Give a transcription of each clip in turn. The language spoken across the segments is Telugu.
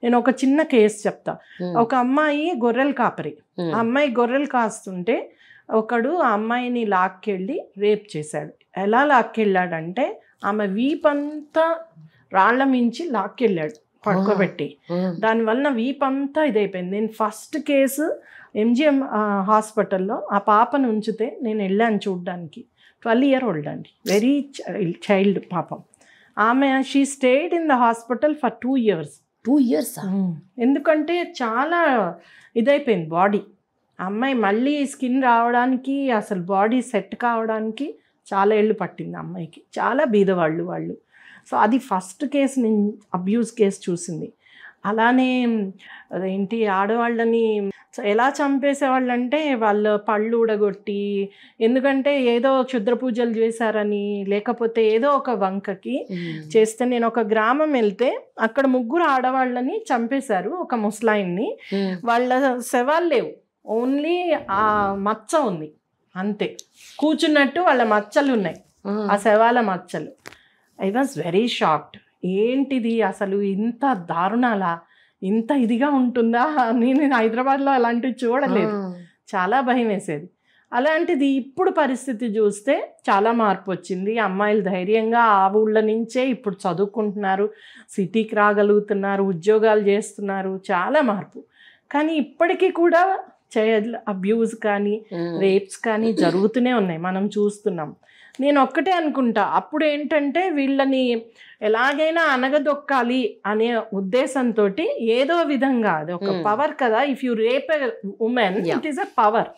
నేను ఒక చిన్న కేసు చెప్తా. ఒక అమ్మాయి గొర్రెలు కాపరి. ఆ అమ్మాయి గొర్రెలు కాస్తుంటే ఒకడు ఆ అమ్మాయిని లాక్కెళ్ళి రేప్ చేశాడు. ఎలా లాక్కెళ్ళాడంటే ఆమె వీపంతా రాళ్ల మించి లాక్కెళ్ళాడు పడుకోబెట్టి. దానివల్ల వీపంతా ఇదైపోయింది. నేను ఫస్ట్ కేసు ఎంజిఎం హాస్పిటల్లో ఆ పాపను ఉంచితే నేను వెళ్ళాను చూడ్డానికి. 12 year old అండి, వెరీ చైల్డ్ పాపం. ఆమె she stayed in the hospital for 2 years. 2 years? ఎందుకంటే చాలా ఇదైపోయింది బాడీ. అమ్మాయి మళ్ళీ స్కిన్ రావడానికి, అసలు బాడీ సెట్ కావడానికి చాలా ఏళ్ళు పట్టింది అమ్మాయికి. చాలా బీదవాళ్ళు వాళ్ళు. సో అది ఫస్ట్ కేసు నేను అబ్యూస్ కేసు చూసింది. అలానే అదేంటి ఆడవాళ్ళని ఎలా చంపేసేవాళ్ళు అంటే వాళ్ళ పళ్ళు ఊడగొట్టి, ఎందుకంటే ఏదో క్షుద్ర పూజలు చేశారని, లేకపోతే ఏదో ఒక వంకకి చేస్తే. నేను ఒక గ్రామం వెళ్తే అక్కడ 3 ఆడవాళ్ళని చంపేశారు, ఒక ముసలాయిన్ని. వాళ్ళ శవాలు లేవు, ఓన్లీ ఆ మచ్చ ఉంది అంతే. కూర్చున్నట్టు వాళ్ళ మచ్చలు ఉన్నాయి, ఆ శవాల మచ్చలు. I was very shocked. ఏంటిది అసలు, ఇంత దారుణాలా, ఇంత ఇదిగా ఉంటుందా? నేను హైదరాబాద్లో అలాంటివి చూడలేదు, చాలా భయం వేసేది. అలాంటిది ఇప్పుడు పరిస్థితి చూస్తే చాలా మార్పు వచ్చింది. అమ్మాయిలు ధైర్యంగా ఆ ఊళ్ళ నుంచే ఇప్పుడు చదువుకుంటున్నారు, సిటీకి రాగలుగుతున్నారు, ఉద్యోగాలు చేస్తున్నారు, చాలా మార్పు. కానీ ఇప్పటికీ కూడా చైల్డ్ అబ్యూస్ కానీ రేప్స్ కానీ జరుగుతూనే ఉన్నాయి, మనం చూస్తున్నాం. నేను ఒక్కటే అనుకుంటా, అప్పుడు ఏంటంటే వీళ్ళని ఎలాగైనా అనగదొక్కాలి అనే ఉద్దేశంతో ఏదో విధంగా, అది ఒక పవర్ కదా, if you rape a women it is a power.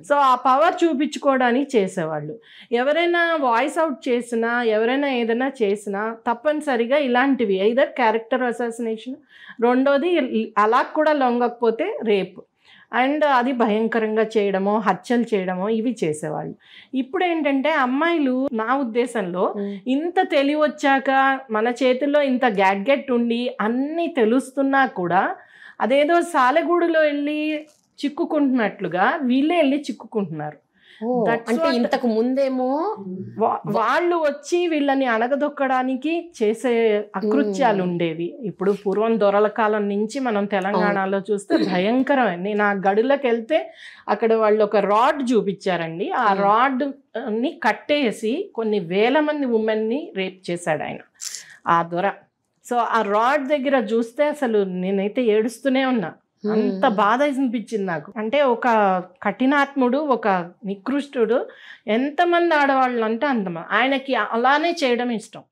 So ఆ పవర్ చూపించుకోవడానికి చేసేవాళ్ళు. ఎవరైనా వాయిస్ అవుట్ చేసినా, ఎవరైనా ఏదైనా చేసినా తప్పనిసరిగా ఇలాంటివి ఐదర్ క్యారెక్టర్ అసాసినేషన్, రెండోది అలా కూడా లొంగకపోతే రేప్, అండ్ అది భయంకరంగా చేయడమో, హత్యలు చేయడమో ఇవి చేసేవాళ్ళు. ఇప్పుడు ఏంటంటే అమ్మాయిలు, నా ఉద్దేశంలో, ఇంత తెలివి వచ్చాక మన చేతుల్లో ఇంత గ్యాడ్గెట్ ఉండి అన్నీ తెలుస్తున్నా కూడా అదేదో సాలెగూడులో వెళ్ళి చిక్కుకుంటున్నట్లుగా వీళ్ళే వెళ్ళి చిక్కుకుంటున్నారు. అంటే ఇంతకు ముందేమో వాళ్ళు వచ్చి వీళ్ళని అణగదొక్కడానికి చేసే అకృత్యాలు ఉండేవి. ఇప్పుడు పూర్వం దొరల కాలం నుంచి మనం తెలంగాణలో చూస్తే భయంకరమైన, నేను ఆ గడులకు వెళ్తే అక్కడ వాళ్ళు ఒక రాడ్ చూపించారండి. ఆ రాడ్ ని కట్టేసి కొన్ని వేల మంది ఉమెన్ని రేప్ చేశాడు ఆయన, ఆ దొర. సో ఆ రాడ్ దగ్గర చూస్తే అసలు నేనైతే ఏడుస్తూనే ఉన్నా, అంత బాధ అనిపించింది నాకు. అంటే ఒక కఠినాత్ముడు, ఒక నికృష్టుడు ఎంతమంది ఆడవాళ్ళు అంటే అంతమంది, ఆయనకి అలానే చేయడం ఇష్టం.